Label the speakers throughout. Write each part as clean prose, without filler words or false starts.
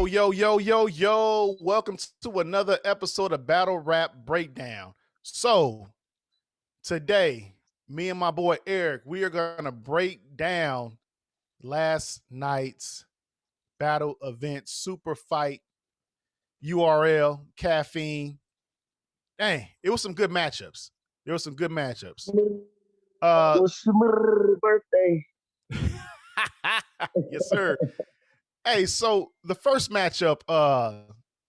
Speaker 1: Yo. Welcome to another episode of Battle Rap Breakdown. So, today, me and my boy Eric, we are going to break down last night's battle event, super fight, URL, caffeine. Dang, it was some good matchups. There were some good matchups.
Speaker 2: Was birthday.
Speaker 1: Yes, sir. Hey, so the first matchup,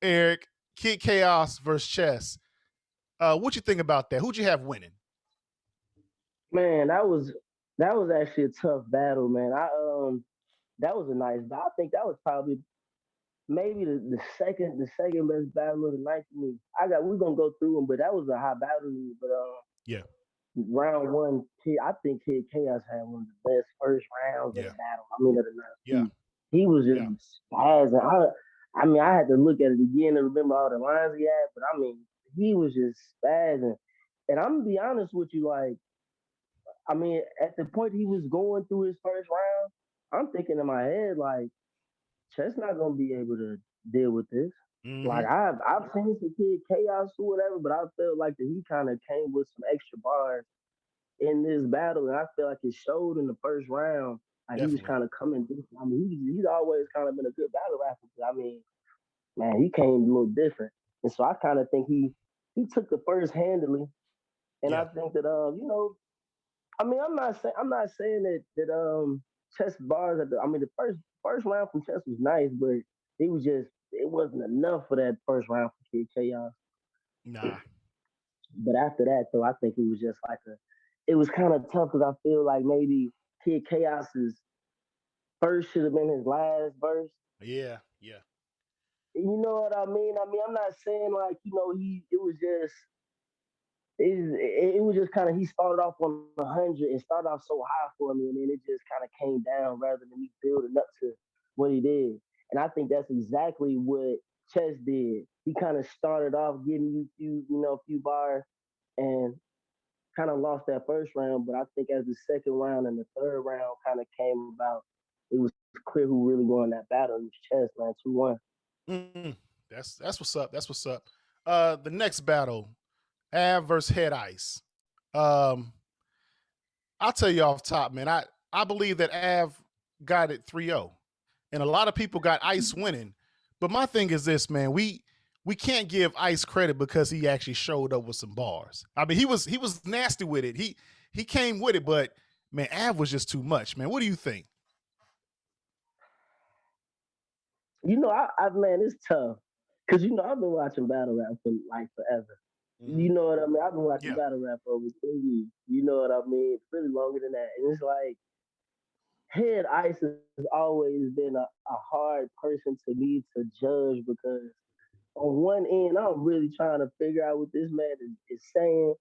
Speaker 1: Eric, Kid Chaos versus Chess. What you think about that? Who'd you have winning?
Speaker 2: Man, that was actually a tough battle, man. That was a nice battle. I think that was probably maybe the second best battle of the night for me. We're gonna go through them, but that was a high battle to me. But
Speaker 1: Yeah,
Speaker 2: round one, I think Kid Chaos had one of the best first rounds of the
Speaker 1: yeah,
Speaker 2: battle. I mean, of the night.
Speaker 1: yeah,
Speaker 2: He was
Speaker 1: yeah.
Speaker 2: just spazzing. I mean, I had to look at it again to remember all the lines he had, but I mean, he was just spazzing. And I'm gonna be honest with you, like, I mean, at the point he was going through his first round, I'm thinking in my head, like, Chet's not gonna be able to deal with this.
Speaker 1: Mm-hmm.
Speaker 2: Like I've seen some kid chaos or whatever, but I felt like that he kind of came with some extra bars in this battle, and I feel like it showed in the first round. Like he was
Speaker 1: Definitely.
Speaker 2: kind of coming different. I mean, he's always kind of been a good battle rapper. But I mean, man, he came a little different, and so I kind of think he took the first handily, and I
Speaker 1: Yeah.
Speaker 2: think that I mean, I'm not saying that Chess bars I mean, the first round from Chess was nice, but it wasn't enough for that first round for Kid Chaos.
Speaker 1: Nah.
Speaker 2: But after that, though, I think it was just like it was kind of tough because I feel like maybe Kid Chaos's first should have been his last verse.
Speaker 1: Yeah. Yeah.
Speaker 2: You know what I mean? I mean, I'm not saying like he it was just it was just kind of he started off on 100 and started off so high for me, and then it just kind of came down rather than me building up to what he did. And I think that's exactly what Chess did. He kind of started off giving you a few bars and kind of lost that first round. But I think as the second round and the third round kind of came about, it was clear who really won that battle. It was Chess, man, 2-1.
Speaker 1: Mm. That's what's up. That's what's up. The next battle, Av versus Head Ice. Um, I'll tell you off top, man. I believe that Av got it 3-0. And a lot of people got Ice winning. But my thing is this, man. We can't give Ice credit because he actually showed up with some bars. I mean, he was nasty with it. He came with it, but man, Av was just too much, man. What do you think?
Speaker 2: Man, it's tough because I've been watching battle rap for like forever.
Speaker 1: Mm-hmm.
Speaker 2: You know what I mean? I've been watching
Speaker 1: Yeah.
Speaker 2: battle rap for over 10 years. You know what I mean? It's really longer than that. And it's like Head Ice has always been a hard person to me to judge because on one end, I'm really trying to figure out what this man is saying.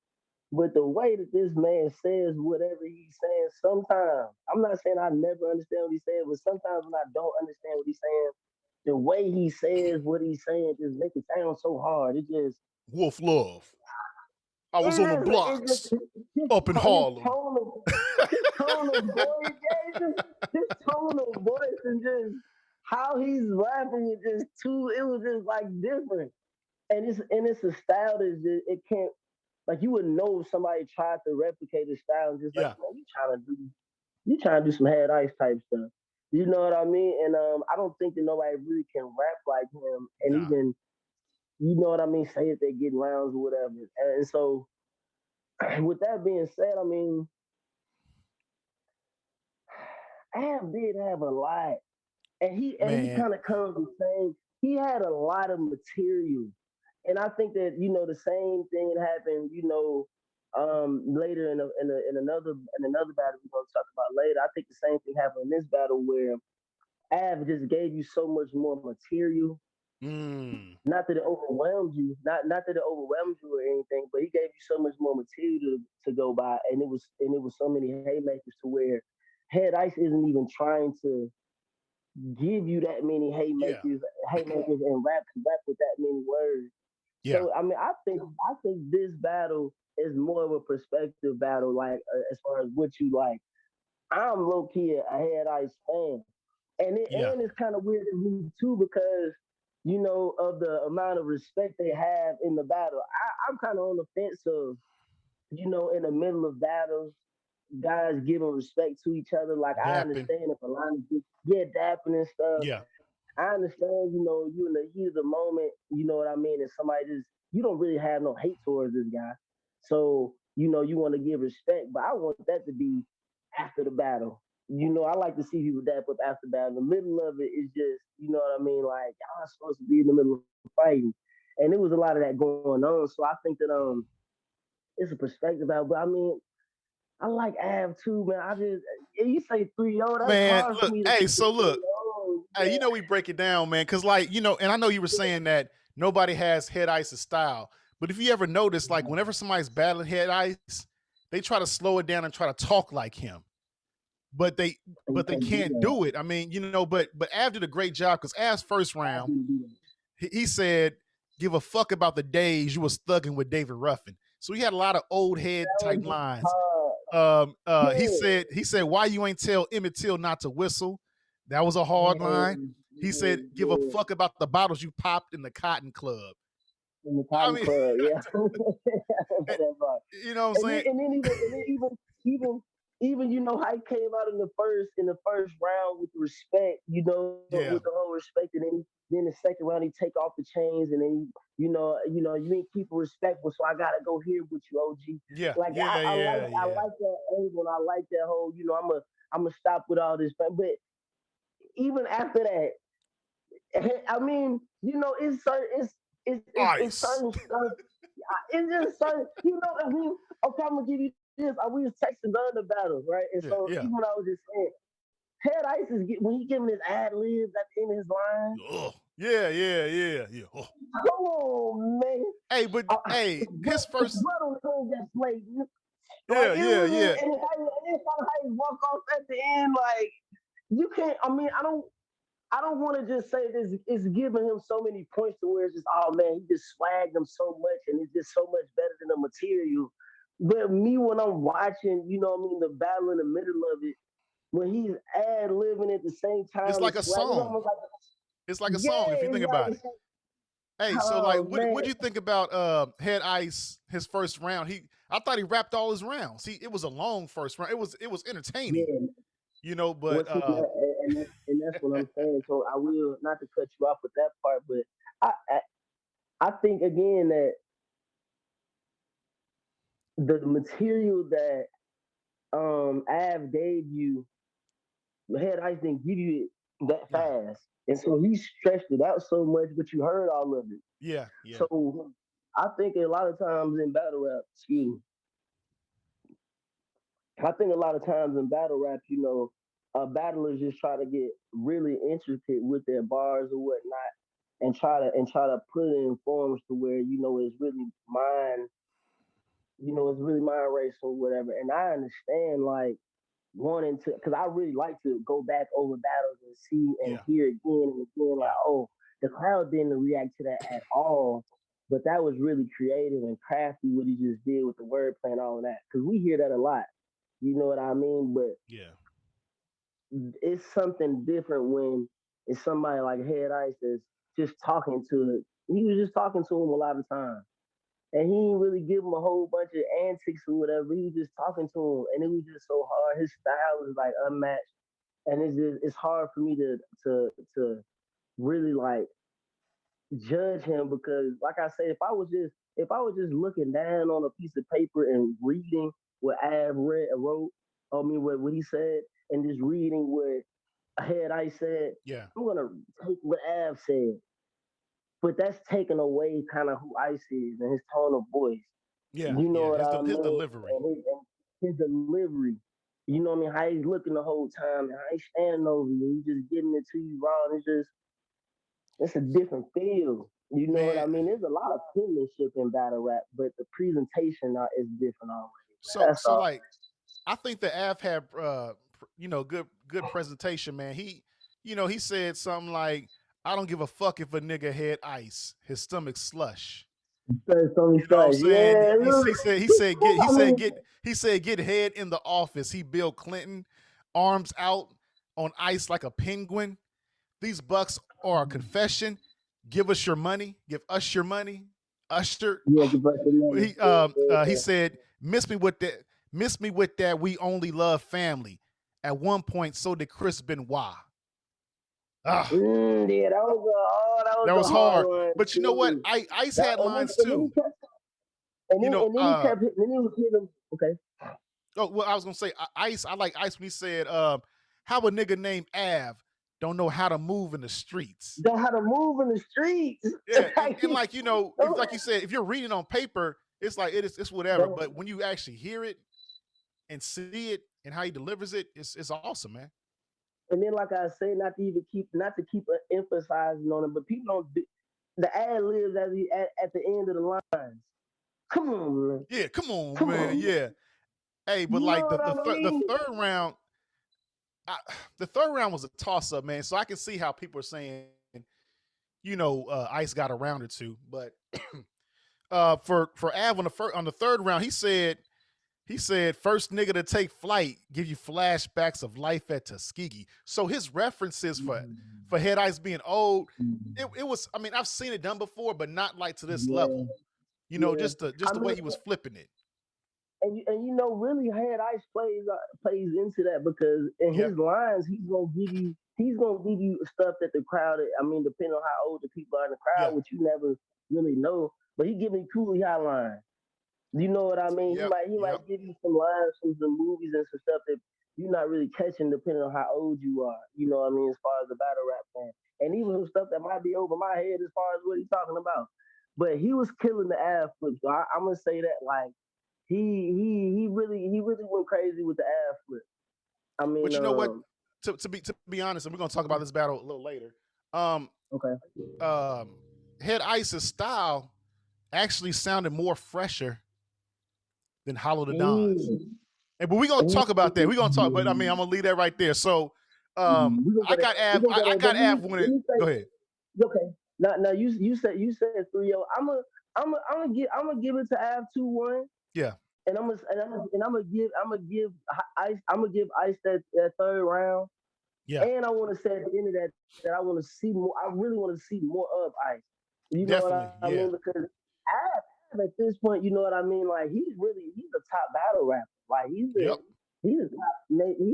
Speaker 2: But the way that this man says whatever he's saying, sometimes I'm not saying I never understand what he's saying, but sometimes when I don't understand what he's saying, the way he says what he's saying just make it sound so hard. It just
Speaker 1: Wolf Love. I was on the
Speaker 2: it just
Speaker 1: blocks up in
Speaker 2: his
Speaker 1: Harlem.
Speaker 2: tone of his tone of voice, yeah, his tone of voice and just how he's rapping it just too. It was just like different, and it's a style that it can't like you would know if somebody tried to replicate his style and just like
Speaker 1: Yeah.
Speaker 2: man, you trying to do some head ice type stuff. You know what I mean? And I don't think that nobody really can rap like him, and
Speaker 1: Nah.
Speaker 2: even you know what I mean, say if they get rounds or whatever. And so, with that being said, I mean, Av did have a lot, and he
Speaker 1: Man.
Speaker 2: kind of comes the same. He had a lot of material, and I think that the same thing happened. Later in another battle we're gonna talk about later. I think the same thing happened in this battle where Av just gave you so much more material.
Speaker 1: Mm.
Speaker 2: Not that it overwhelmed you, not that it overwhelmed you or anything, but he gave you so much more material to go by, and it was so many haymakers to where Head Ice isn't even trying to give you that many
Speaker 1: Yeah.
Speaker 2: haymakers and rap with that many words.
Speaker 1: Yeah.
Speaker 2: So I mean, I think this battle is more of a perspective battle, like as far as what you like. I'm low key a Head Ice fan,
Speaker 1: Yeah.
Speaker 2: And it's kind of weird to me too because of the amount of respect they have in the battle. I'm kind of on the fence of in the middle of battles, guys giving respect to each other. Like I
Speaker 1: Dapping.
Speaker 2: understand if a line is just dapping and stuff.
Speaker 1: Yeah.
Speaker 2: I understand, you in the heat of the moment, you know what I mean, and somebody just you don't really have no hate towards this guy. So, you want to give respect, but I want that to be after the battle. I like to see people dap up after battle. The middle of it is just, you know what I mean, like y'all supposed to be in the middle of fighting. And there was a lot of that going on. So I think that it's a perspective out. But I mean, I like Av too, man. You say 3-0, that's
Speaker 1: Man,
Speaker 2: hard for
Speaker 1: look,
Speaker 2: me to
Speaker 1: hey,
Speaker 2: think of
Speaker 1: so look,
Speaker 2: 3-0.
Speaker 1: hey, we break it down, man, because like, and I know you were saying that nobody has Head Ice's style, but if you ever notice, like whenever somebody's battling Head Ice, they try to slow it down and try to talk like him. But they can't do it. I mean, but Av did a great job because Av's first round, he said, "Give a fuck about the days you was thugging with David Ruffin." So he had a lot of old head type lines. He said, "Why you ain't tell Emmett Till not to whistle?" That was a hard line. He said, "Give a fuck about the bottles you popped in the Cotton Club."
Speaker 2: In the
Speaker 1: I
Speaker 2: Cotton
Speaker 1: mean,
Speaker 2: Club, yeah.
Speaker 1: you know what I'm saying?
Speaker 2: And then even how he came out in the first round with respect, with the
Speaker 1: Yeah,
Speaker 2: whole respect, and then the second round he take off the chains, and then you ain't keep respectful, so I gotta go here with you, OG.
Speaker 1: yeah,
Speaker 2: Like
Speaker 1: yeah, yeah,
Speaker 2: I
Speaker 1: yeah.
Speaker 2: like that angle, and I like that whole, I'm gonna stop with all this, but even after that, I mean, it's certain it's
Speaker 1: Ice.
Speaker 2: certain stuff. It's just certain, I mean, okay, I'm gonna give you this. We was texting during the battles, right? And
Speaker 1: Yeah,
Speaker 2: so even
Speaker 1: yeah.
Speaker 2: when I was just saying, Head Ice when he giving his ad libs at the end of his line.
Speaker 1: Ugh. Yeah, yeah, yeah, yeah. Oh.
Speaker 2: Come on, man.
Speaker 1: Hey, but hey, his
Speaker 2: His
Speaker 1: first.
Speaker 2: blood on his hands got blatant. Like
Speaker 1: Yeah,
Speaker 2: it
Speaker 1: yeah,
Speaker 2: was,
Speaker 1: yeah.
Speaker 2: and it's kind of how he walk off at the end. Like you can't. I mean, I don't want to just say this. It's giving him so many points to where it's just, oh man, he just swagged them so much, and it's just so much better than the material. But me, when I'm watching, what I mean, the battle in the middle of it, when he's ad living at the same
Speaker 1: It's
Speaker 2: time
Speaker 1: like
Speaker 2: as
Speaker 1: a
Speaker 2: swag, it's
Speaker 1: song.
Speaker 2: almost like,
Speaker 1: It's like a
Speaker 2: yeah,
Speaker 1: song if you
Speaker 2: it's
Speaker 1: think
Speaker 2: like,
Speaker 1: about it. Hey, so like,
Speaker 2: oh man,
Speaker 1: what do you think about Head Ice? His first round, I thought he wrapped all his rounds. It was a long first round. It was entertaining,
Speaker 2: yeah.
Speaker 1: But
Speaker 2: Well, see, and that's what I'm saying. So I will not to cut you off with that part, but I I think again that the material that Av gave you, Head Ice didn't give you it that
Speaker 1: yeah,
Speaker 2: fast, and so he stretched it out so much, but you heard all of it.
Speaker 1: yeah, yeah,
Speaker 2: So I think a lot of times in battle rap, excuse me, I think a lot of times in battle rap, battlers just try to get really intricate with their bars or whatnot, and try to put it in forms to where it's really mind race or whatever. And I understand like wanting to, because I really like to go back over battles and see and
Speaker 1: yeah,
Speaker 2: hear again and again, like,
Speaker 1: yeah,
Speaker 2: oh, the crowd didn't react to that at all. But that was really creative and crafty what he just did with the wordplay and all of that. Because we hear that a lot. You know what I mean? But
Speaker 1: yeah,
Speaker 2: it's something different when it's somebody like Head Ice that's just talking to it. He was just talking to him a lot of times. And he didn't really give him a whole bunch of antics or whatever. He was just talking to him, and it was just so hard. His style was like unmatched, and it's hard for me to really like judge him because, like I said, if I was just looking down on a piece of paper and reading what Av wrote, I mean what he said, and just reading what Head Ice said,
Speaker 1: yeah,
Speaker 2: I'm gonna take what Av said, but that's taking away kind of who Ice is and his tone of voice.
Speaker 1: yeah,
Speaker 2: You know
Speaker 1: yeah.
Speaker 2: what I
Speaker 1: His
Speaker 2: mean?
Speaker 1: delivery.
Speaker 2: And his delivery. You know what I mean? How he's looking the whole time, and how he's standing over you, he's just getting it to you raw. And it's a different feel. You know what
Speaker 1: Man,
Speaker 2: I mean? There's a lot of penmanship in battle rap, but the presentation is different always, man.
Speaker 1: so
Speaker 2: That's
Speaker 1: so
Speaker 2: all.
Speaker 1: like, I think that Av had good presentation, man. He said something like, "I don't give a fuck if a nigga had ice, his stomach slush."
Speaker 2: First on
Speaker 1: You know what I'm
Speaker 2: strike.
Speaker 1: saying?
Speaker 2: Yeah,
Speaker 1: He,
Speaker 2: look.
Speaker 1: he said he said
Speaker 2: I mean,
Speaker 1: get head in the office. He Bill Clinton, arms out on ice like a penguin. These bucks are a confession. Give us your money. Give us your money. Usher.
Speaker 2: Yeah, give us the money.
Speaker 1: He said, "Miss me with that. Miss me with that. We only love family." At one point, so did Chris Benoit. Ah,
Speaker 2: Yeah, that was
Speaker 1: that
Speaker 2: the
Speaker 1: was
Speaker 2: hard
Speaker 1: hard.
Speaker 2: one
Speaker 1: But you know what?
Speaker 2: too.
Speaker 1: Ice
Speaker 2: That,
Speaker 1: had lines too. You know,
Speaker 2: and then he kept hitting. Then he was hitting. Okay.
Speaker 1: oh, well, I was gonna say Ice. I like Ice when he said, "How a nigga named Av don't know how to move in the streets."
Speaker 2: Know how to move in the streets.
Speaker 1: Yeah, and like you know, if like you said, if you're reading on paper, it's like it's whatever. But when you actually hear it and see it and how he delivers it, it's awesome, man.
Speaker 2: and then, like I say, not to keep emphasizing on it, but people don't do the ad libs at the end of the lines. Come on, man.
Speaker 1: Yeah, come on,
Speaker 2: Come
Speaker 1: man.
Speaker 2: on.
Speaker 1: Yeah. Hey, but
Speaker 2: You
Speaker 1: like
Speaker 2: know what I
Speaker 1: the
Speaker 2: mean?
Speaker 1: third round, I, the third round was a toss up, man. So I can see how people are saying, Ice got a round or two, but for Av on the third round, he said first nigga to take flight give you flashbacks of life at Tuskegee. So his references for Head Ice being old, it was. I mean, I've seen it done before, but not like to this
Speaker 2: Yeah,
Speaker 1: level.
Speaker 2: yeah.
Speaker 1: Just
Speaker 2: I
Speaker 1: the
Speaker 2: mean,
Speaker 1: way he was flipping it.
Speaker 2: and you know, really, Head Ice plays into that because in
Speaker 1: Yeah,
Speaker 2: his lines, he's gonna give you stuff that the crowd. I mean, depending on how old the people are in the
Speaker 1: yeah,
Speaker 2: crowd, which you never really know, but he give me Cooley High lines. You know what I mean?
Speaker 1: yep,
Speaker 2: He
Speaker 1: yep,
Speaker 2: might give you some lines from some movies and some stuff that you're not really catching depending on how old you are. You know what I mean? As far as the battle rap fan, and even some stuff that might be over my head as far as what he's talking about. But he was killing the ab flip, so I'm gonna say that like he really went crazy with the ab flip. I mean,
Speaker 1: but you know what? To be honest, and we're gonna talk about this battle a little later. Um,
Speaker 2: okay.
Speaker 1: um, Head Ice's style actually sounded more fresher than Hollow the Don's.
Speaker 2: Mm,
Speaker 1: And but we're gonna talk about that. We're gonna talk, but I mean,
Speaker 2: mm,
Speaker 1: I'm gonna leave that right there. So
Speaker 2: we gonna
Speaker 1: I
Speaker 2: go there.
Speaker 1: got
Speaker 2: We
Speaker 1: Av.
Speaker 2: gonna go
Speaker 1: I
Speaker 2: there. But
Speaker 1: got Av
Speaker 2: let
Speaker 1: winning.
Speaker 2: me
Speaker 1: Go
Speaker 2: say,
Speaker 1: ahead.
Speaker 2: okay. Now you said 3-0. I'm gonna give it to Av 2-1.
Speaker 1: Yeah.
Speaker 2: I'm gonna give Ice. I'm gonna give Ice that third round.
Speaker 1: Yeah.
Speaker 2: And I want to say at the end of that I want to see more. I really want to see more of Ice. You know what I
Speaker 1: Definitely.
Speaker 2: mean? Because
Speaker 1: Yeah.
Speaker 2: Av at this point, you know what I mean. Like he's a top battle rapper. Like
Speaker 1: Yep.
Speaker 2: he's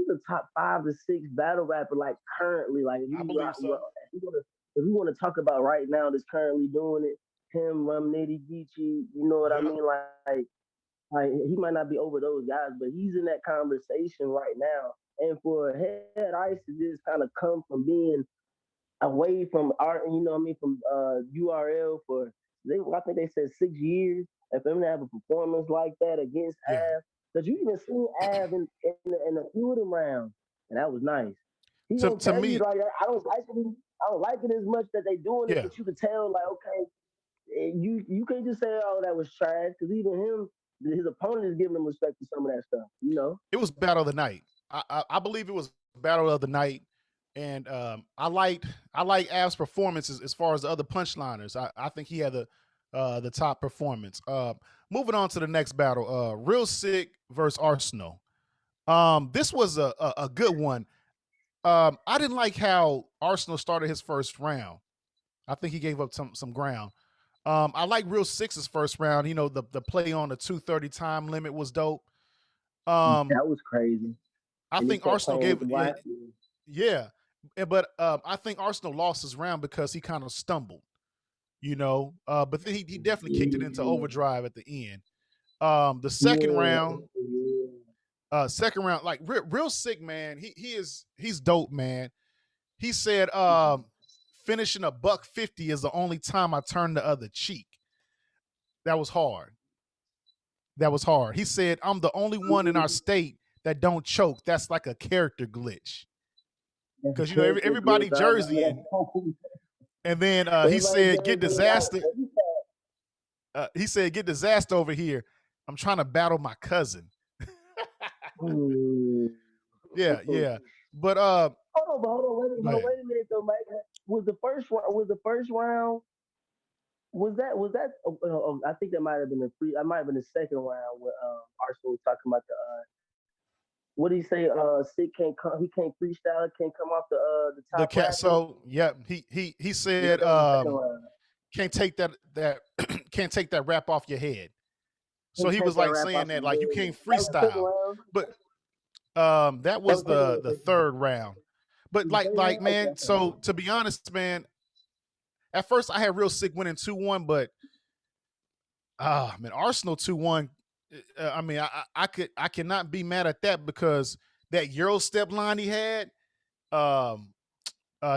Speaker 2: a top 5 to 6 battle rapper. Like currently, like
Speaker 1: I believe so.
Speaker 2: if we want to talk about right now that's currently doing it, him, Rum Nitty, Geechee. You know what I
Speaker 1: Yep.
Speaker 2: mean? Like he might not be over those guys, but he's in that conversation right now. And for Head Ice to just kind of come from being away from art, you know what I mean, from URL for I think they said 6 years, and for him to have a performance like that against
Speaker 1: Yeah.
Speaker 2: Av, because you even seen Av in a few of them rounds, and that was nice. He gonna
Speaker 1: To
Speaker 2: tell you
Speaker 1: me,
Speaker 2: like I don't like it as much that they doing it,
Speaker 1: yeah.
Speaker 2: but you can tell like okay, you can't just say oh that was trash because even his opponent is giving him respect to some of that stuff, you know.
Speaker 1: It was battle of the night. I believe it was battle of the night, and I like Av's performance as far as the other punchliners. I think he had the top performance. Moving on to the next battle, Real Sick versus Arsenal. This was a good one. I didn't like how Arsenal started his first round. I think he gave up some ground. I like Real Six's first round. The play on the 2:30 time limit was dope. Um,
Speaker 2: That was crazy.
Speaker 1: I
Speaker 2: And they
Speaker 1: think
Speaker 2: kept
Speaker 1: Arsenal
Speaker 2: playing with
Speaker 1: gave
Speaker 2: the
Speaker 1: yeah,
Speaker 2: Wi
Speaker 1: yeah. But I think Arsenal lost his round because he kind of stumbled, but then he definitely kicked it into overdrive at the end. The
Speaker 2: Yeah,
Speaker 1: second round, like real sick, man. He's dope, man. He said, finishing a $150 is the only time I turn the other cheek. That was hard. That was hard. He said, I'm the only one in our state that don't choke. That's like a character glitch.
Speaker 2: that's
Speaker 1: Because
Speaker 2: a character
Speaker 1: everybody
Speaker 2: glitch. I remember
Speaker 1: jerseying. And then he
Speaker 2: Everybody
Speaker 1: said, get
Speaker 2: jersey out.
Speaker 1: disaster. He said, get disaster over here. I'm trying to battle my cousin.
Speaker 2: Hmm.
Speaker 1: Yeah, yeah. But
Speaker 2: Wait a minute though, Mike. Was the first round was that I think that might have been the second round where Arsenal was talking about what do you say? Sick can't come. He can't freestyle. Can't come off the
Speaker 1: The
Speaker 2: top
Speaker 1: cat.
Speaker 2: rapping.
Speaker 1: So yeah, he
Speaker 2: Yeah,
Speaker 1: said
Speaker 2: that was the second round.
Speaker 1: can't take that can't take that rap off your head. So
Speaker 2: Can't
Speaker 1: he
Speaker 2: take
Speaker 1: was
Speaker 2: that
Speaker 1: like
Speaker 2: rap
Speaker 1: saying
Speaker 2: off
Speaker 1: that
Speaker 2: his
Speaker 1: like you
Speaker 2: head.
Speaker 1: can't
Speaker 2: That was the second
Speaker 1: freestyle,
Speaker 2: round.
Speaker 1: but that
Speaker 2: That
Speaker 1: was
Speaker 2: was the second
Speaker 1: the
Speaker 2: round.
Speaker 1: third round. But
Speaker 2: The third
Speaker 1: like
Speaker 2: round. Okay,
Speaker 1: man,
Speaker 2: okay.
Speaker 1: so to be honest, man, at first I had Real Sick winning 2-1, but man, Arsenal 2-1. I mean, I cannot be mad at that because that Euro step line he had. Um,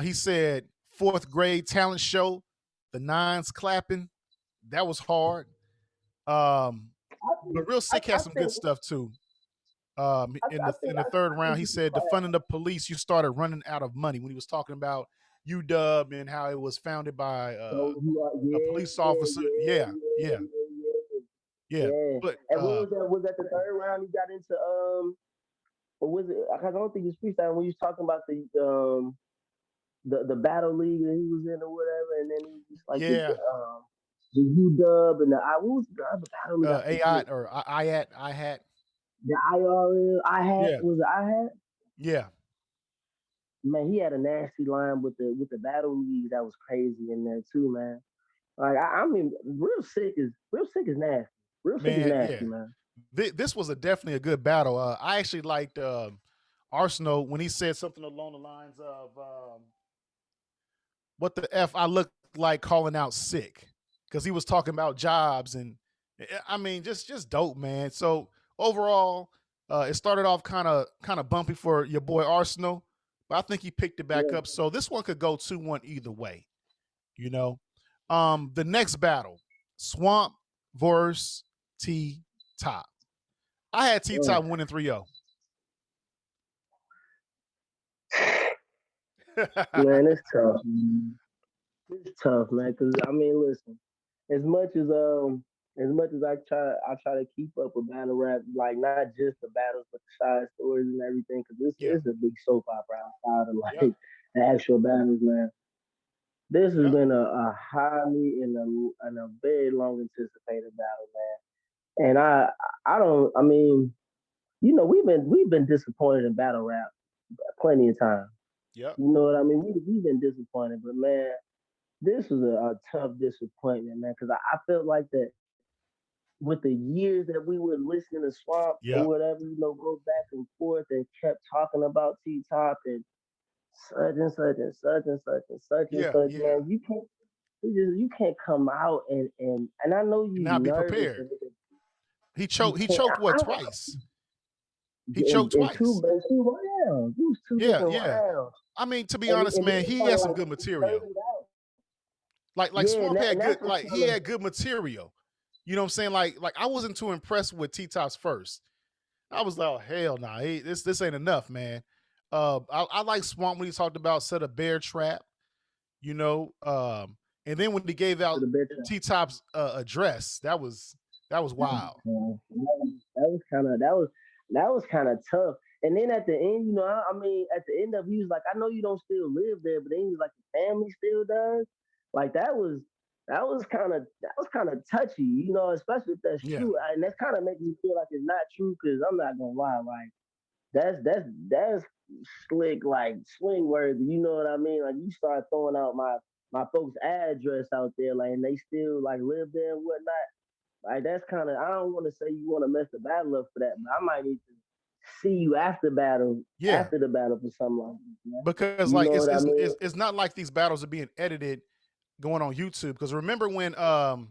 Speaker 1: he said fourth grade talent show, the nines clapping. That was hard. Um,
Speaker 2: I
Speaker 1: but
Speaker 2: think.
Speaker 1: Real
Speaker 2: I,
Speaker 1: Sick
Speaker 2: I
Speaker 1: has some good
Speaker 2: think.
Speaker 1: stuff too. In the third
Speaker 2: I think
Speaker 1: round, he
Speaker 2: you can
Speaker 1: said
Speaker 2: clap.
Speaker 1: defunding the police, you started running out of money when he was talking about UW and how it was founded by
Speaker 2: So you are,
Speaker 1: a
Speaker 2: yeah,
Speaker 1: police
Speaker 2: yeah,
Speaker 1: officer.
Speaker 2: yeah,
Speaker 1: Yeah,
Speaker 2: yeah,
Speaker 1: yeah,
Speaker 2: yeah, yeah.
Speaker 1: yeah.
Speaker 2: Yeah.
Speaker 1: But
Speaker 2: And what was that? Was that the third round? He got into or was it? I don't think it's freestyle. When you was talking about the battle league that he was in or whatever, and then he was just like
Speaker 1: yeah,
Speaker 2: the UW and the I. What was the other battle league? I forget.
Speaker 1: AI or I had.
Speaker 2: The IRL. I had
Speaker 1: Yeah,
Speaker 2: was it I had.
Speaker 1: yeah,
Speaker 2: Man, he had a nasty line with the battle league that was crazy in there too, man. Like I mean, real sick is nasty. Real sick is
Speaker 1: man,
Speaker 2: nasty,
Speaker 1: yeah.
Speaker 2: man.
Speaker 1: This was definitely a good battle. I actually liked Arsenal when he said something along the lines of "What the f I look like calling out sick," because he was talking about jobs and I mean just dope, man. So overall, it started off kind of bumpy for your boy Arsenal, but I think he picked it back
Speaker 2: Yeah.
Speaker 1: up. So this one could go 2-1 either way. You know, the next battle, Swamp versus T Top. I had T
Speaker 2: Oh.
Speaker 1: Top winning 3-0.
Speaker 2: Man, it's tough. Man. It's tough, man. Cause I mean, listen, as much as as much as I try to keep up with battle rap, like not just the battles, but the side stories and everything. Cause
Speaker 1: Yeah.
Speaker 2: it's a big soap opera outside of
Speaker 1: Yep.
Speaker 2: like the actual battles, man. This has
Speaker 1: Yep.
Speaker 2: been a highly and a very long anticipated battle, man. And I don't. I mean, we've been disappointed in battle rap plenty of times.
Speaker 1: Yep.
Speaker 2: You know what I mean? We've been disappointed, but man, this was a tough disappointment, man, because I felt like that with the years that we would listen to Swamp or
Speaker 1: Yep.
Speaker 2: whatever, go back and forth and kept talking about T Top and such and such and such and such and such and
Speaker 1: Yeah.
Speaker 2: such,
Speaker 1: Yeah.
Speaker 2: man. You can't come out and I know
Speaker 1: And
Speaker 2: you
Speaker 1: not be
Speaker 2: nervous
Speaker 1: prepared.
Speaker 2: and
Speaker 1: He
Speaker 2: you
Speaker 1: choked. He
Speaker 2: can't
Speaker 1: choked what twice? He choked
Speaker 2: in two
Speaker 1: twice.
Speaker 2: in two rounds. It was two
Speaker 1: Yeah.
Speaker 2: different
Speaker 1: Yeah.
Speaker 2: rounds.
Speaker 1: I mean, to be
Speaker 2: And
Speaker 1: honest,
Speaker 2: and then
Speaker 1: man,
Speaker 2: he
Speaker 1: he
Speaker 2: kind
Speaker 1: had
Speaker 2: of
Speaker 1: some
Speaker 2: like
Speaker 1: good material.
Speaker 2: blurted out.
Speaker 1: Like
Speaker 2: Yeah,
Speaker 1: Swamp
Speaker 2: and
Speaker 1: had good.
Speaker 2: that's what's
Speaker 1: Like
Speaker 2: kind
Speaker 1: he
Speaker 2: of
Speaker 1: had good material. You know what I'm saying? Like I wasn't too impressed with T Top's first. I was like, oh, hell no, nah, this ain't enough, man. I like Swamp when he talked about set a bear trap. You know, and then when he gave
Speaker 2: to
Speaker 1: out
Speaker 2: the bitch.
Speaker 1: T Top's address, that was wild.
Speaker 2: That was kind of tough. And then at the end, I mean, at the end of he was like, I know you don't still live there, but then he was like, the family still does. Like that was kind of touchy, especially if that's
Speaker 1: Yeah.
Speaker 2: true. And that's kind of making me feel like it's not true because I'm not gonna lie, like that's slick, like swing worthy. You know what I mean? Like you start throwing out my folks' address out there, like, and they still like live there and whatnot. Like that's kind of I don't want to say you want to mess the battle up for that, but I might need to see you
Speaker 1: Yeah.
Speaker 2: after the battle for something like this, man.
Speaker 1: Because
Speaker 2: You
Speaker 1: like
Speaker 2: know what I mean?
Speaker 1: it's not like these battles are being edited going on YouTube. Because remember when
Speaker 2: That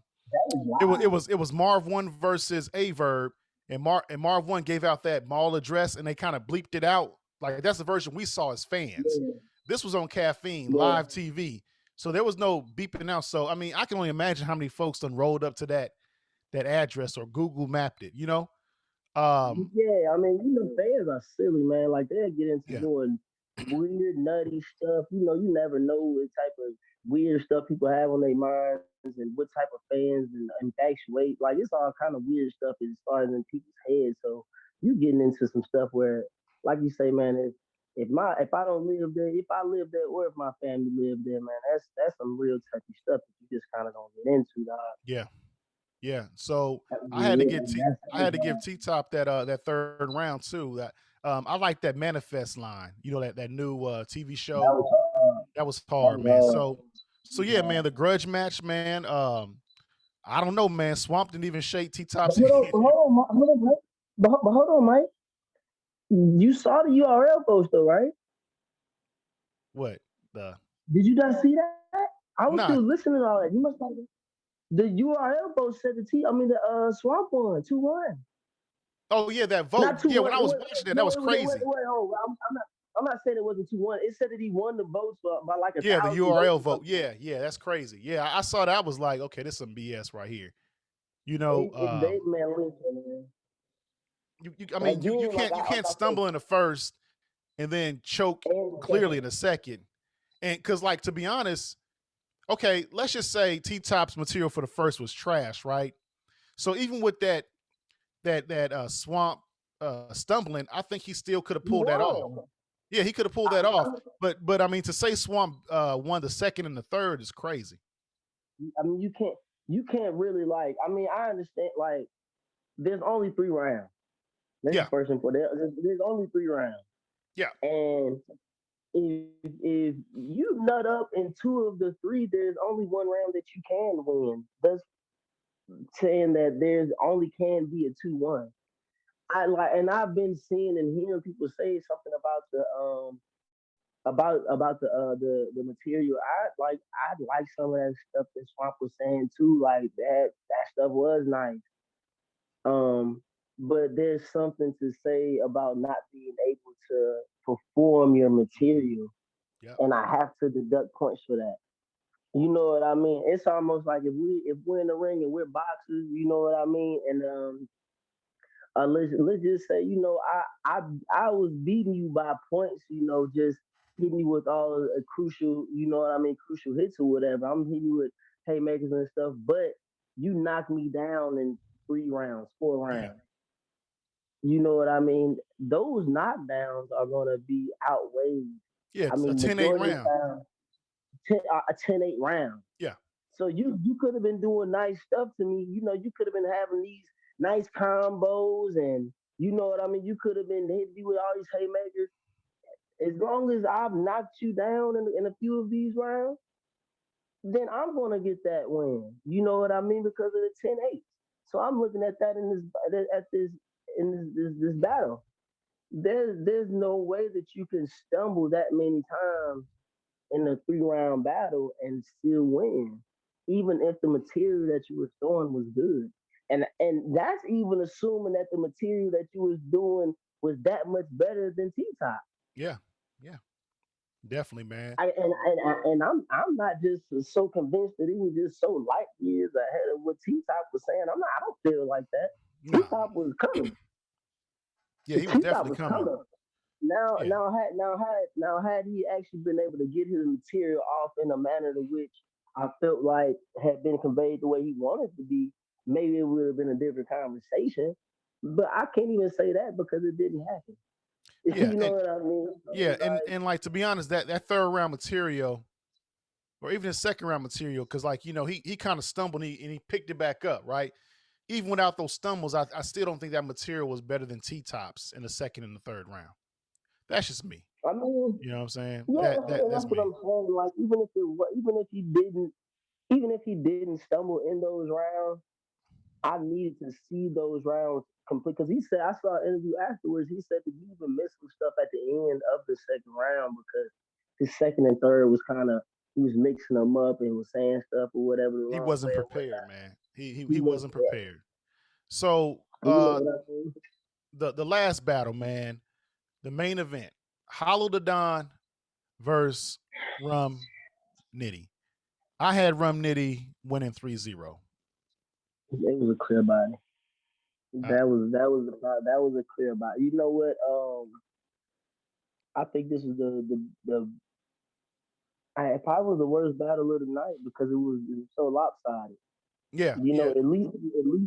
Speaker 2: was
Speaker 1: it was Marv One versus A Verb, and Marv One gave out that mall address, and they kind of bleeped it out. Like that's the version we saw as fans.
Speaker 2: yeah,
Speaker 1: This was on Caffeine
Speaker 2: yeah.
Speaker 1: live TV, so there was no beeping out. So I mean, I can only imagine how many folks done rolled up to that address or Google mapped it. You know? Um,
Speaker 2: Yeah, I mean, fans are silly, man. Like they'll get into
Speaker 1: yeah,
Speaker 2: doing weird, nutty stuff. You never know what type of weird stuff people have on their minds and what type of fans and infatuate. Like it's all kind of weird stuff that starts in people's heads. So you getting into some stuff where, like you say, man, if I don't live there, if I live there, or if my family live there, man, that's some real touchy stuff that you just kind of don't get into, dog.
Speaker 1: yeah. Yeah. So
Speaker 2: Yeah,
Speaker 1: I had to give T Top that third round too. That I like that manifest line. You know that new TV
Speaker 2: That
Speaker 1: show
Speaker 2: was
Speaker 1: that was
Speaker 2: that
Speaker 1: hard,
Speaker 2: was
Speaker 1: man.
Speaker 2: hard.
Speaker 1: So yeah, man. The grudge match, man. I don't know, man. Swamp didn't even shake T
Speaker 2: But
Speaker 1: Top's
Speaker 2: hold
Speaker 1: hand.
Speaker 2: on, hold on, Mike. But hold on, Mike. You saw the URL post though, right?
Speaker 1: What the?
Speaker 2: Did you not see that? I was still
Speaker 1: Nah.
Speaker 2: listening to all that. You must have. The URL post said the Swamp won 2-1.
Speaker 1: Oh yeah, that vote.
Speaker 2: Not two
Speaker 1: Yeah, when
Speaker 2: one.
Speaker 1: I
Speaker 2: It
Speaker 1: was
Speaker 2: was
Speaker 1: watching that, that
Speaker 2: no.
Speaker 1: was
Speaker 2: It
Speaker 1: crazy.
Speaker 2: wait. Hold. I'm not saying it wasn't 2-1. It said that he won the votes by like a
Speaker 1: Yeah, the
Speaker 2: thousand votes
Speaker 1: URL
Speaker 2: or
Speaker 1: vote.
Speaker 2: something.
Speaker 1: Yeah, that's crazy. Yeah, I saw that. I was like, okay, this is some BS right here. You know,
Speaker 2: They man, listen, man.
Speaker 1: I mean,
Speaker 2: Again,
Speaker 1: you
Speaker 2: like
Speaker 1: can't
Speaker 2: I said,
Speaker 1: stumble in the first and then choke
Speaker 2: and the
Speaker 1: clearly in
Speaker 2: second.
Speaker 1: the second. And because, like, to be honest, okay, let's just say T Top's material for the first was trash, right? So even with that swamp stumbling, I think he still could have
Speaker 2: He
Speaker 1: pulled that off.
Speaker 2: won.
Speaker 1: Yeah, he could have pulled
Speaker 2: I,
Speaker 1: that off.
Speaker 2: I,
Speaker 1: But I mean, to say Swamp won the second and the third is crazy.
Speaker 2: I mean, you can't really like. I mean, I understand. Like, there's only 3 rounds. That's the
Speaker 1: Yeah,
Speaker 2: first and foremost. There's only 3 rounds,
Speaker 1: yeah,
Speaker 2: and if you nut up in two of the three, there's only one round that you can win. That's saying that there's only can be a 2-1. I like, and I've been seeing and hearing people say something about the material. I like some of that stuff that Swamp was saying too. Like that stuff was nice. Um, but there's something to say about not being able to perform your material,
Speaker 1: yeah,
Speaker 2: and I have to deduct points for that. You know what I mean? It's almost like if we're in the ring and we're boxers, you know what I mean? And let's just say, I was beating you by points, just hitting you with all the crucial, you know what I mean, crucial hits or whatever. I'm hitting you with haymakers and stuff, but you knocked me down in 3 rounds, four
Speaker 1: yeah,
Speaker 2: rounds. You know what I mean? Those knockdowns are gonna be outweighed.
Speaker 1: yeah.
Speaker 2: I
Speaker 1: A
Speaker 2: mean,
Speaker 1: 10-8
Speaker 2: majority of the
Speaker 1: round.
Speaker 2: time, a 10-8 round.
Speaker 1: Yeah,
Speaker 2: So you could have been doing nice stuff to me. You could have been having these nice combos, and you know what I mean. You could have been hitting me with all these haymakers. As long as I've knocked you down in a few of these rounds, then I'm gonna get that win. You know what I mean? Because of the 10-8. So I'm looking at that in this battle. There's no way that you can stumble that many times in a 3 round battle and still win, even if the material that you were throwing was good. And that's even assuming that the material that you was doing was that much better than T Top.
Speaker 1: yeah, yeah. Definitely, man.
Speaker 2: And I'm not just so convinced that he was just so light years ahead of what T Top was saying. I don't feel like that. T
Speaker 1: Nah.
Speaker 2: Top was coming.
Speaker 1: Yeah, he was
Speaker 2: T Top
Speaker 1: definitely
Speaker 2: was
Speaker 1: coming.
Speaker 2: coming. Now,
Speaker 1: Yeah,
Speaker 2: had he actually been able to get his material off in a manner to which I felt like had been conveyed the way he wanted to be, maybe it would have been a different conversation. But I can't even say that because it didn't happen.
Speaker 1: yeah,
Speaker 2: You know
Speaker 1: and
Speaker 2: what I mean? So
Speaker 1: yeah,
Speaker 2: it's like,
Speaker 1: and like to be honest, that third round material or even the second round material, because like he kind of stumbled and he picked it back up, right? Even without those stumbles, I still don't think that material was better than T Tops in the second and the third round. That's just me.
Speaker 2: I mean,
Speaker 1: You know what I'm saying?
Speaker 2: yeah,
Speaker 1: That's
Speaker 2: that's what
Speaker 1: me.
Speaker 2: I'm saying. Like, even if he didn't stumble in those rounds, I needed to see those rounds complete because he said I saw an interview afterwards. He said that he even missed some stuff at the end of the second round because his second and third was kind of he was mixing them up and was saying stuff or whatever the
Speaker 1: He
Speaker 2: wrong
Speaker 1: wasn't
Speaker 2: way or
Speaker 1: prepared,
Speaker 2: whatnot.
Speaker 1: man.
Speaker 2: He
Speaker 1: He
Speaker 2: was,
Speaker 1: wasn't prepared. So
Speaker 2: you know what I mean?
Speaker 1: the last battle, man, the main event, Hollow the Don versus Rum Nitty. I had Rum Nitty winning 3-0.
Speaker 2: It was a clear body.
Speaker 1: Uh,
Speaker 2: That was a clear body. You know what? I think this is the it probably was the worst battle of the night because it was so lopsided.
Speaker 1: yeah, yeah,
Speaker 2: At least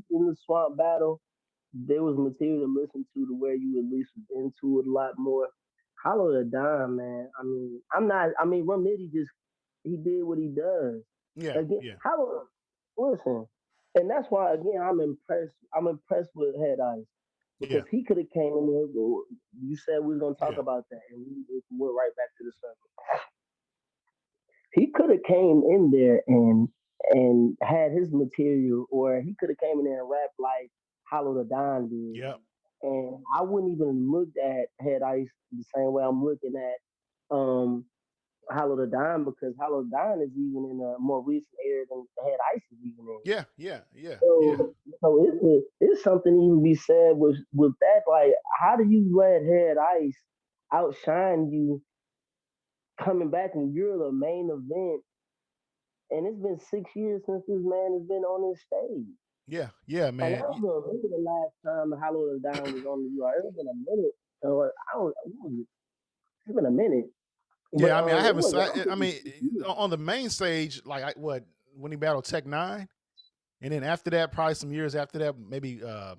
Speaker 2: in the swamp battle, there was material to listen to where you at least was into it a lot more. Hollow the Dime, man. I mean, I'm not. I mean, Rum Nitty just he did what he does.
Speaker 1: yeah,
Speaker 2: Again,
Speaker 1: yeah,
Speaker 2: Hollow, listen, and that's why again I'm impressed. I'm impressed with Head Ice.
Speaker 1: Yeah.
Speaker 2: because he could have came in there. You said we was gonna talk
Speaker 1: Yeah.
Speaker 2: about that, and we went right back to the circle. He could have came in there and had his material, or he could have came in there and rapped like Hollow the Don did,
Speaker 1: Yep.
Speaker 2: and I wouldn't even looked at Head Ice the same way I'm looking at Hollow the Don, because Hollow the Don is even in a more recent era than Head Ice is even in.
Speaker 1: Yeah. Yeah. Yeah. Yeah.
Speaker 2: So it's something to even be said with that. Like, how do you let Head Ice outshine you coming back and you're the main event? And it's been 6 years since this man has been on this stage.
Speaker 1: Yeah. Yeah,
Speaker 2: And I
Speaker 1: man.
Speaker 2: don't remember the last time Hollow the Don was on the UR. It's been a minute. Or I don't. What was it? It's been a minute. But
Speaker 1: Yeah. I mean, I
Speaker 2: it
Speaker 1: haven't.
Speaker 2: wasn't. I don't
Speaker 1: I
Speaker 2: think
Speaker 1: mean,
Speaker 2: it's 6 years.
Speaker 1: on the main stage, like what when he battled Tech Nine, and then after that, probably some years after that, maybe a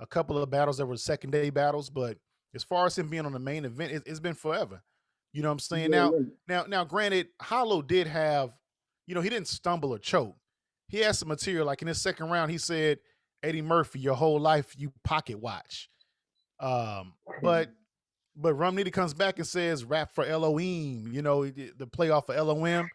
Speaker 1: couple of battles that were second day battles. But as far as him being on the main event, it's been forever. You know what I'm saying?
Speaker 2: Yeah,
Speaker 1: Now,
Speaker 2: yeah.
Speaker 1: granted, Hollow did have, he didn't stumble or choke. He had some material. Like in his second round, he said, "Eddie Murphy, your whole life you pocket watch." But Rum Nitty comes back and says, "Rap for Elohim." The playoff for Elohim.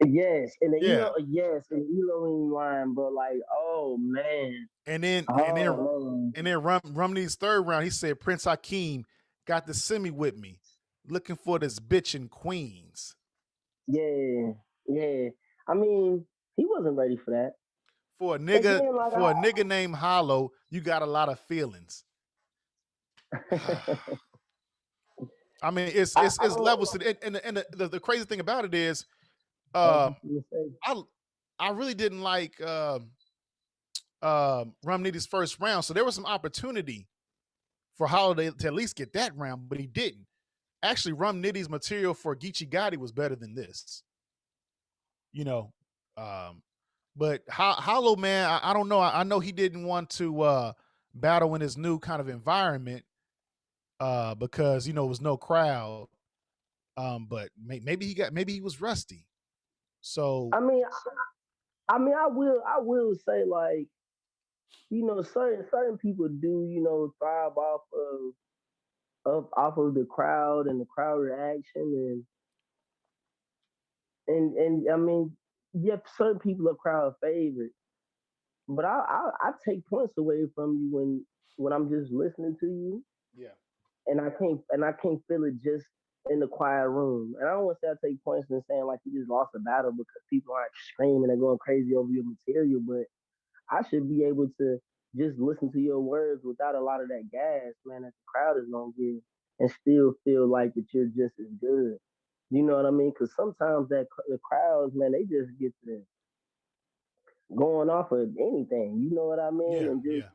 Speaker 2: Yes, and the
Speaker 1: Yeah,
Speaker 2: yes, and the Elohim line, bro. Like, oh man,
Speaker 1: and then and then
Speaker 2: oh man,
Speaker 1: and then Rumney's third round, he said Prince Hakeem got the semi with me, looking for this bitch in Queens.
Speaker 2: yeah, yeah. I mean, he wasn't ready for that. And then, like,
Speaker 1: For a nigga named Hollow, you got a lot of feelings. I mean,
Speaker 2: I
Speaker 1: it's
Speaker 2: don't.
Speaker 1: levels to it, and the crazy thing about it is,
Speaker 2: I was
Speaker 1: um,
Speaker 2: just gonna say,
Speaker 1: I I really didn't like Rum Nitty's first round, so there was some opportunity for Holiday to at least get that round, but he didn't. Actually, Rum Nitty's material for Geechee Gotti was better than this. You know, um, but Hollow man, I don't know. I know he didn't want to battle in his new kind of environment because it was no crowd. But maybe he was rusty. So
Speaker 2: I mean, I will say, like, certain people do, thrive off of the crowd and the crowd reaction, and I mean, yeah, certain people are crowd favorites, but I take points away from you when I'm just listening to you,
Speaker 1: yeah,
Speaker 2: and I can't feel it just in the quiet room. And I don't want to say I take points in saying like you just lost a battle because people aren't screaming and going crazy over your material, but I should be able to just listen to your words without a lot of that gas, man, that the crowd is gonna give, and still feel like that you're just as good. You know what I mean? Because sometimes the crowds, man, they just get to going off of anything. You know what I mean?
Speaker 1: yeah,
Speaker 2: And just,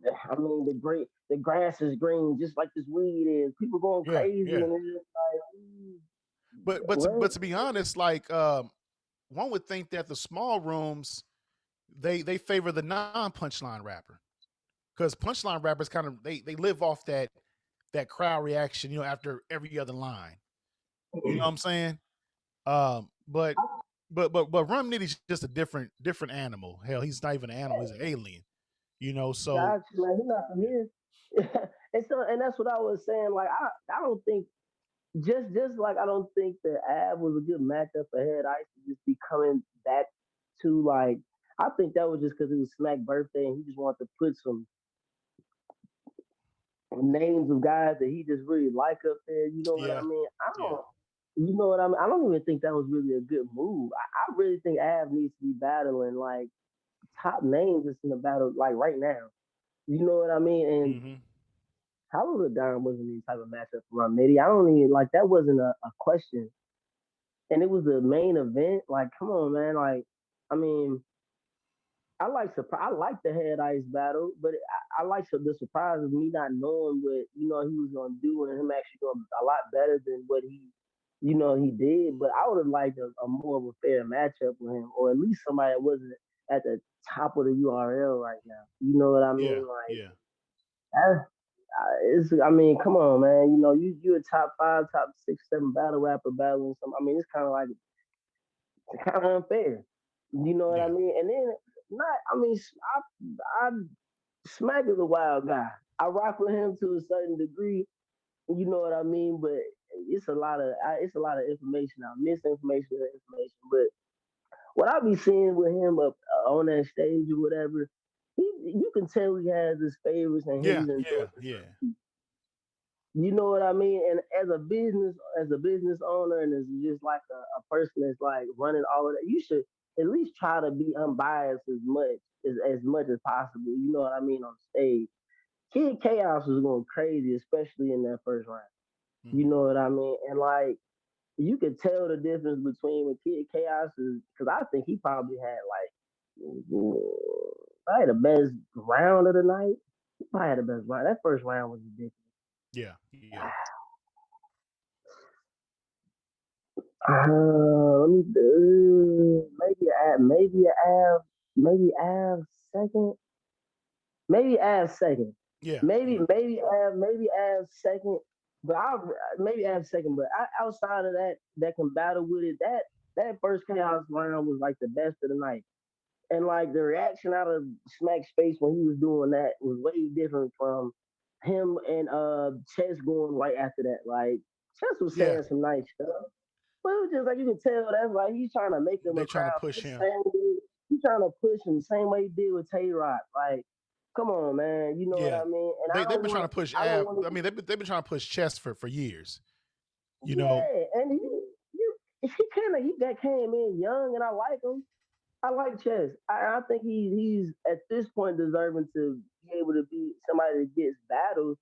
Speaker 1: yeah,
Speaker 2: I mean, the grass is green, just like this weed is. People going
Speaker 1: yeah,
Speaker 2: crazy,
Speaker 1: yeah.
Speaker 2: and it's just like,
Speaker 1: But
Speaker 2: what?
Speaker 1: to be honest, like one would think that the small rooms they favor the non punchline rapper because punchline rappers kind of they live off that crowd reaction, after every other line. You know what I'm saying? But Rum Nitty's just a different animal. Hell, he's not even an animal; he's an alien. So
Speaker 2: Gotcha, man. He's not from here. And that's what I was saying. Like, I don't think just like I don't think the Av was a good matchup for Head Ice to just be coming back to, like, I think that was just because it was Smack birthday and he just wanted to put some names of guys that he just really like up there. You know what I
Speaker 1: yeah,
Speaker 2: mean? I
Speaker 1: yeah,
Speaker 2: don't. You know what I mean? I don't even think that was really a good move. I really think Av needs to be battling like top names that's in the battle like right now. You know what I mean? And
Speaker 1: hmm
Speaker 2: Hollow the Don wasn't any type of matchup for Rum Nitty. I don't even like that wasn't a question. And it was the main event. Like, come on, man. Like, I mean, I like the Head Ice battle, but I like the surprise of me not knowing what he was gonna do and him actually doing a lot better than what he did. But I would have liked a more of a fair matchup with him, or at least somebody that wasn't at the top of the URL right now. You know what I
Speaker 1: yeah,
Speaker 2: mean? Like,
Speaker 1: yeah,
Speaker 2: I mean, come on, man. You a top five, top six, seven battle rapper battling some. I mean, it's kind of like it's kind of unfair. You know what I
Speaker 1: yeah,
Speaker 2: mean? And then not. I mean, I Smack is a wild guy. I rock with him to a certain degree. You know what I mean? But it's a lot of information out, misinformation and information. But what I be seeing with him up on that stage or whatever, you can tell he has his favorites and
Speaker 1: Yeah,
Speaker 2: he's enjoying
Speaker 1: yeah, yeah,
Speaker 2: you know what I mean? And as a business owner, and as just like a person that's like running all of that, you should at least try to be unbiased as much as possible. You know what I mean on stage. Kid Chaos was going crazy, especially in that first round. You
Speaker 1: hmm
Speaker 2: know what I mean? And like you could tell the difference between when Kid Chaos is because I think he probably had probably the best round of the night. He probably had the best round. That first round was ridiculous.
Speaker 1: yeah, yeah,
Speaker 2: Let me maybe Av second, maybe Av second,
Speaker 1: yeah,
Speaker 2: maybe
Speaker 1: yeah,
Speaker 2: maybe Av second, but I maybe Av second. But outside of that, that can battle with it. That first chaos round was like the best of the night, and like the reaction out of Smack's face when he was doing that was way different from him and Chess going right after that. Like Chess was
Speaker 1: yeah.
Speaker 2: saying some nice stuff. But it was just like you can tell that's like he's trying to make him
Speaker 1: They
Speaker 2: a
Speaker 1: trying to
Speaker 2: crowd
Speaker 1: push
Speaker 2: the
Speaker 1: him.
Speaker 2: same way. He's trying to push him the same way he did with Tay Rock. Like, come on, man. You know what
Speaker 1: Yeah,
Speaker 2: I mean? And
Speaker 1: they've been trying to push
Speaker 2: I don't
Speaker 1: Av.
Speaker 2: want
Speaker 1: I mean, they've been trying to push Chess for years. You know.
Speaker 2: yeah, and he that came in young and I like him. I like Chess. I think he's at this point deserving to be able to be somebody that gets battles.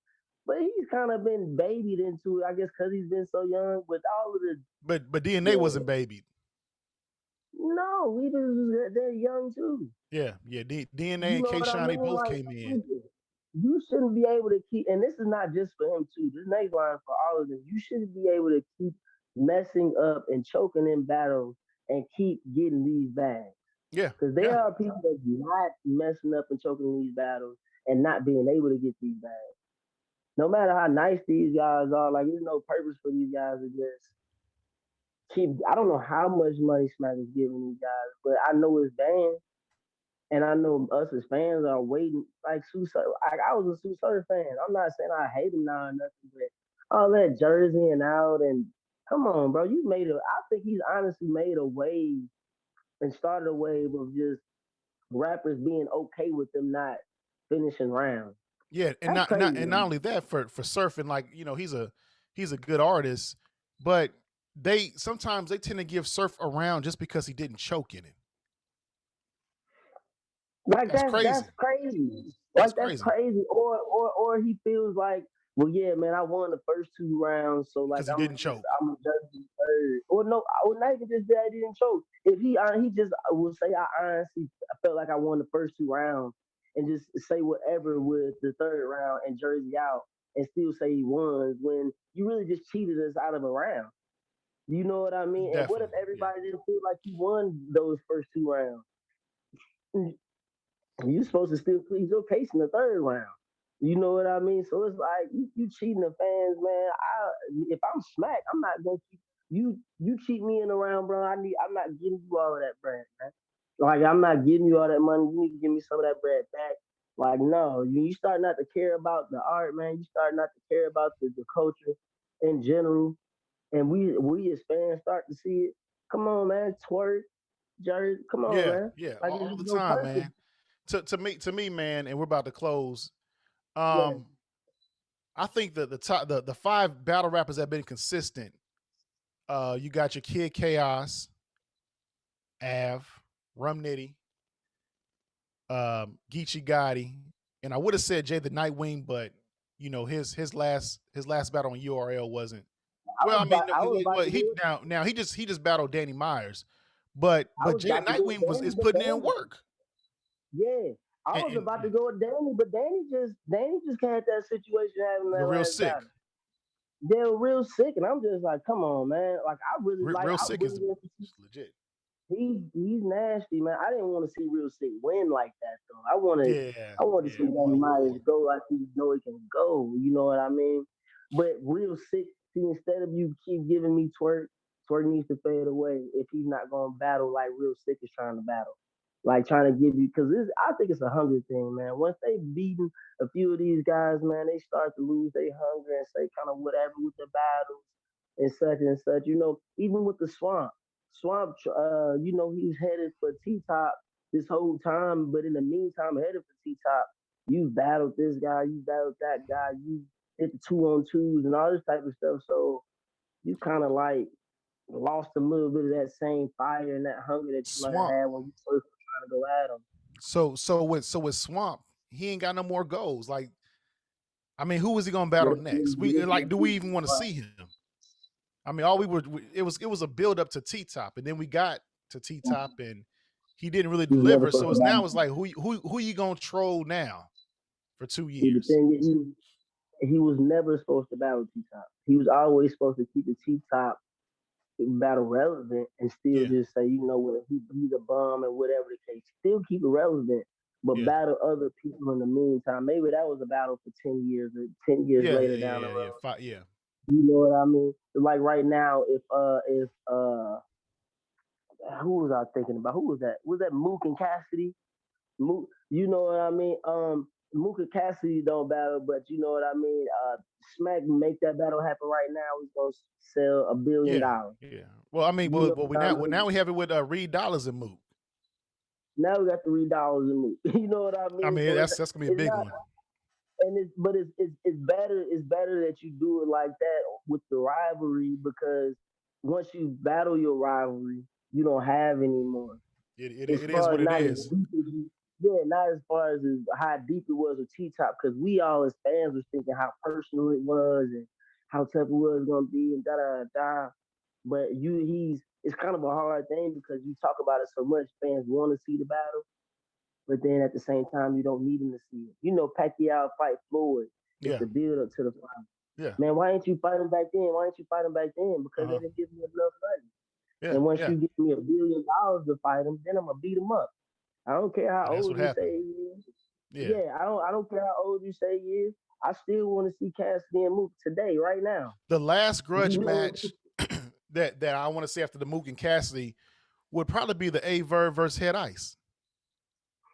Speaker 2: But he's kind of been babied into it, I guess, because he's been so young. With all of
Speaker 1: But DNA wasn't
Speaker 2: the
Speaker 1: babied.
Speaker 2: no, we just they're young too.
Speaker 1: Yeah, yeah. DNA
Speaker 2: You
Speaker 1: and
Speaker 2: know
Speaker 1: K
Speaker 2: what I
Speaker 1: Shine, they
Speaker 2: mean?
Speaker 1: both
Speaker 2: Like
Speaker 1: came in.
Speaker 2: you shouldn't be able to keep, and this is not just for him too. This next line for all of them. You shouldn't be able to keep messing up and choking in battles and keep getting these bags.
Speaker 1: Yeah,
Speaker 2: Because
Speaker 1: yeah,
Speaker 2: there are people that not messing up and choking in these battles and not being able to get these bags. No matter how nice these guys are, like there's no purpose for these guys to just keep. I don't know how much money Smack is giving these guys, but I know it's banned. And I know us as fans are waiting. Like like I was a Sue Surf fan. I'm not saying I hate him now or nothing, but all that jersey and out and come on, bro, you made a. I think he's honestly made a wave and started a wave of just rappers being okay with them not finishing rounds.
Speaker 1: yeah. And
Speaker 2: That's
Speaker 1: not and
Speaker 2: crazy
Speaker 1: not
Speaker 2: to
Speaker 1: and not
Speaker 2: me.
Speaker 1: only that for surfing, like he's a good artist, but they sometimes they tend to give Surf around just because he didn't choke in it.
Speaker 2: Like
Speaker 1: That's
Speaker 2: that's
Speaker 1: crazy.
Speaker 2: crazy.
Speaker 1: That's
Speaker 2: Like that's
Speaker 1: crazy
Speaker 2: crazy. Or he feels like, well, yeah, man, I won the first two rounds, so like
Speaker 1: because he didn't choke.
Speaker 2: I'm a judge the third. Or no, I would not even just say I didn't choke. If he just will say I honestly felt like I won the first two rounds and just say whatever with the third round and jersey out and still say he won when you really just cheated us out of a round. You know what I mean? And what if
Speaker 1: Definitely. Yeah.
Speaker 2: everybody didn't feel like you won those first two rounds? You supposed to still plead your case in the third round. You know what I mean? So it's like you cheating the fans, man. If I'm smacked, I'm not gonna keep you. You cheat me in the round, bro. I'm not giving you all of that bread, man. Like I'm not giving you all that money. You need to give me some of that bread back. Like no, you start not to care about the art, man. You start not to care about the culture in general, and we as fans start to see it. Come on, man. Twerk, Jerry. Come on,
Speaker 1: Yeah,
Speaker 2: man.
Speaker 1: yeah.
Speaker 2: Like
Speaker 1: All
Speaker 2: there's
Speaker 1: the
Speaker 2: no
Speaker 1: time,
Speaker 2: purpose.
Speaker 1: man. To me, man, and we're about to close.
Speaker 2: Yeah.
Speaker 1: Um, I think that the five battle rappers that have been consistent. You got your Kid Chaos, Av, Rum Nitty, Geechee Gotti, and I would have said Jay the Nightwing, but his last battle on URL wasn't. Well, I mean, no,
Speaker 2: I was about
Speaker 1: well,
Speaker 2: to
Speaker 1: he
Speaker 2: go.
Speaker 1: now he just battled Danny Myers, but
Speaker 2: I was
Speaker 1: Jay the
Speaker 2: about to go with
Speaker 1: Nightwing was
Speaker 2: Danny,
Speaker 1: is
Speaker 2: but
Speaker 1: putting in
Speaker 2: Danny.
Speaker 1: work.
Speaker 2: Yeah, I was
Speaker 1: And
Speaker 2: about to go with Danny, but Danny just had that situation having
Speaker 1: the
Speaker 2: that
Speaker 1: real
Speaker 2: last
Speaker 1: sick,
Speaker 2: battle. They're real sick, and I'm just like, come on, man.
Speaker 1: real
Speaker 2: I
Speaker 1: sick
Speaker 2: really
Speaker 1: is
Speaker 2: didn't see.
Speaker 1: legit.
Speaker 2: He's nasty, man. I didn't want to see real sick win like that though.
Speaker 1: Yeah,
Speaker 2: I wanted to
Speaker 1: yeah.
Speaker 2: see
Speaker 1: Want
Speaker 2: Danny
Speaker 1: a
Speaker 2: Myers
Speaker 1: war?
Speaker 2: go like he know he can go. You know what I mean? But real sick. See, instead of you keep giving me twerk needs to fade away if he's not going to battle like real sick is trying to battle. like trying to give you because I think it's a hunger thing, man. Once they beaten a few of these guys, man, they start to lose their hunger and say kind of whatever with the battles and such and such. You know, even with the swamp, you know, he's headed for T Top this whole time, but in the meantime, headed for T Top, you battled this guy, you battled that guy, you hit the 2-on-2s and all this type of stuff. So you kind of like lost a little bit of that same fire and that hunger that you might have
Speaker 1: Swamp.
Speaker 2: had when you first were trying to go at him.
Speaker 1: So with Swamp, he ain't got no more goals. Like, I mean, who was he gonna battle next? We like, do we even want to see him? I mean, all it was a build up to T Top, and then we got to T Top, and he didn't really
Speaker 2: He was never
Speaker 1: deliver.
Speaker 2: supposed
Speaker 1: So
Speaker 2: to
Speaker 1: it's
Speaker 2: battle.
Speaker 1: like who you gonna troll now for two
Speaker 2: See, the
Speaker 1: years?
Speaker 2: thing is, he was never supposed to battle T Top. He was always supposed to keep the T Top battle relevant and still
Speaker 1: Yeah,
Speaker 2: just say, you know what, he's a bum and whatever the case. Still keep it relevant, but
Speaker 1: yeah,
Speaker 2: battle other people in the meantime. Maybe that was a battle for 10 years or 10 years
Speaker 1: yeah,
Speaker 2: later
Speaker 1: yeah,
Speaker 2: down the
Speaker 1: yeah, yeah,
Speaker 2: road.
Speaker 1: yeah,
Speaker 2: You know what I mean? Like right now, if who was I thinking about? Who was that? Was that Mook and Cassidy? Mook, you know what I mean? Mook and Cassidy don't battle, but you know what I mean? Smack make that battle happen right now. He's gonna sell $1 billion.
Speaker 1: yeah, yeah. Well, I mean,
Speaker 2: You know
Speaker 1: but we
Speaker 2: what I
Speaker 1: now
Speaker 2: mean?
Speaker 1: we have it with Reed Dollars and Mook.
Speaker 2: Now we got $3 in Mook. You know what I
Speaker 1: I
Speaker 2: mean?
Speaker 1: mean,
Speaker 2: So
Speaker 1: that's gonna be a
Speaker 2: it's
Speaker 1: big
Speaker 2: not,
Speaker 1: one.
Speaker 2: and it's better that you do it like that with the rivalry because once you battle your rivalry, you don't have anymore. As
Speaker 1: It is
Speaker 2: far
Speaker 1: what
Speaker 2: as
Speaker 1: it
Speaker 2: not as
Speaker 1: is.
Speaker 2: deep as you, yeah, not as far as how deep it was with T Top, because we all as fans was thinking how personal it was and how tough it was gonna be and da da da. But it's kind of a hard thing because you talk about it so much, fans want to see the battle, but then at the same time you don't need them to see it. You know, Pacquiao fight Floyd. It's
Speaker 1: Yeah,
Speaker 2: the build up to the fight.
Speaker 1: yeah,
Speaker 2: Man, why ain't you fighting back then? Why ain't you fighting back then?
Speaker 1: uh
Speaker 2: Because they
Speaker 1: huh,
Speaker 2: didn't give me enough money.
Speaker 1: yeah,
Speaker 2: And once
Speaker 1: yeah.
Speaker 2: you give me $1 billion to fight him, then I'm gonna beat him up. I don't care how
Speaker 1: And that's
Speaker 2: old
Speaker 1: what
Speaker 2: you say
Speaker 1: happened.
Speaker 2: he is.
Speaker 1: Yeah.
Speaker 2: Yeah, I don't care how old you say he is. I still want to see Cassidy and Mook today, right now.
Speaker 1: The last
Speaker 2: You
Speaker 1: grudge
Speaker 2: know,
Speaker 1: match that I want to see after the Mook and Cassidy would probably be the A Verb versus Head Ice.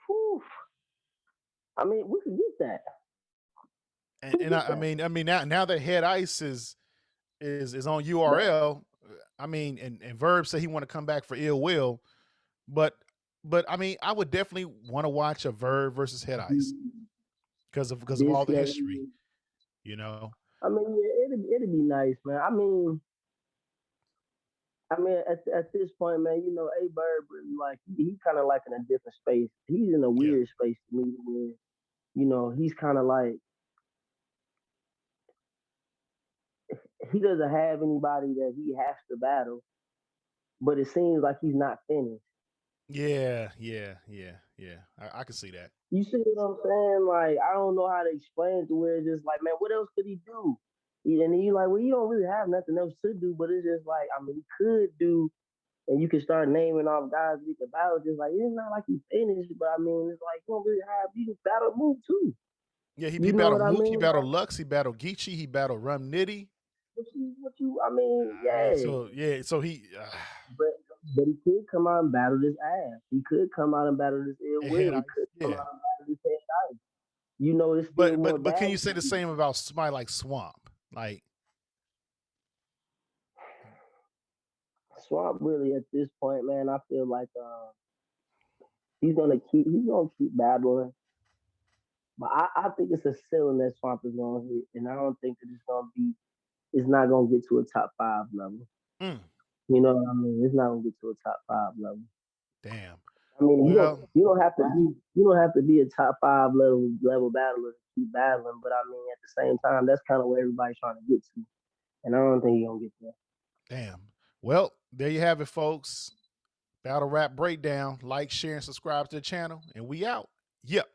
Speaker 2: whew, I mean, we could get that. We could
Speaker 1: And
Speaker 2: get that.
Speaker 1: I mean now that Head Ice is on
Speaker 2: But
Speaker 1: URL, I mean, and Verb said he want to come back for Ill Will, but I mean, I would definitely want to watch a Verb versus Head Ice because of all
Speaker 2: this
Speaker 1: the
Speaker 2: name,
Speaker 1: history, you know.
Speaker 2: I mean, yeah, it'd be nice, man. I mean, at this point, man, you know, A Bird, like he kind of like in a different space. He's in a
Speaker 1: Yeah,
Speaker 2: weird space to me, where you know he's kind of like he doesn't have anybody that he has to battle, but it seems like he's not finished.
Speaker 1: yeah, yeah, yeah, yeah. I can see that.
Speaker 2: You see what I'm saying? Like, I don't know how to explain it to where it's just like, man, what else could he do? And then you're like, well, you don't really have nothing else to do, but it's just like, I mean, he could do, and you can start naming off guys we could battle. Just like, it's not like he finished, but I mean, it's like, you don't really have, you can battle move too.
Speaker 1: Yeah, he
Speaker 2: You know
Speaker 1: battled
Speaker 2: what I
Speaker 1: Mook, he
Speaker 2: mean?
Speaker 1: battled
Speaker 2: Like,
Speaker 1: Lux, he battled Geechee, he battled Rum Nitty.
Speaker 2: I mean, yeah.
Speaker 1: So he
Speaker 2: But but he could come out and battle this ass. He could come out and battle this ill
Speaker 1: Head
Speaker 2: will. He
Speaker 1: Ice,
Speaker 2: could come
Speaker 1: yeah.
Speaker 2: out and battle this head ice. You know, it's still
Speaker 1: But
Speaker 2: more
Speaker 1: can
Speaker 2: bad.
Speaker 1: you say the same about somebody like Swamp? Like,
Speaker 2: Swamp really at this point, man, I feel like he's gonna keep battling. But I think it's a ceiling that Swamp is gonna hit, and I don't think that it's not gonna get to a top five level.
Speaker 1: mm,
Speaker 2: You know what I mean? It's not gonna get to a top five level.
Speaker 1: damn.
Speaker 2: I mean,
Speaker 1: Well,
Speaker 2: you don't have to be a top five level battler to keep battling, but I mean at the same time, that's kind of where everybody's trying to get to, and I don't think you're gonna get there.
Speaker 1: damn. Well, there you have it, folks. Battle rap breakdown. Like, share, and subscribe to the channel, and we out. Yep.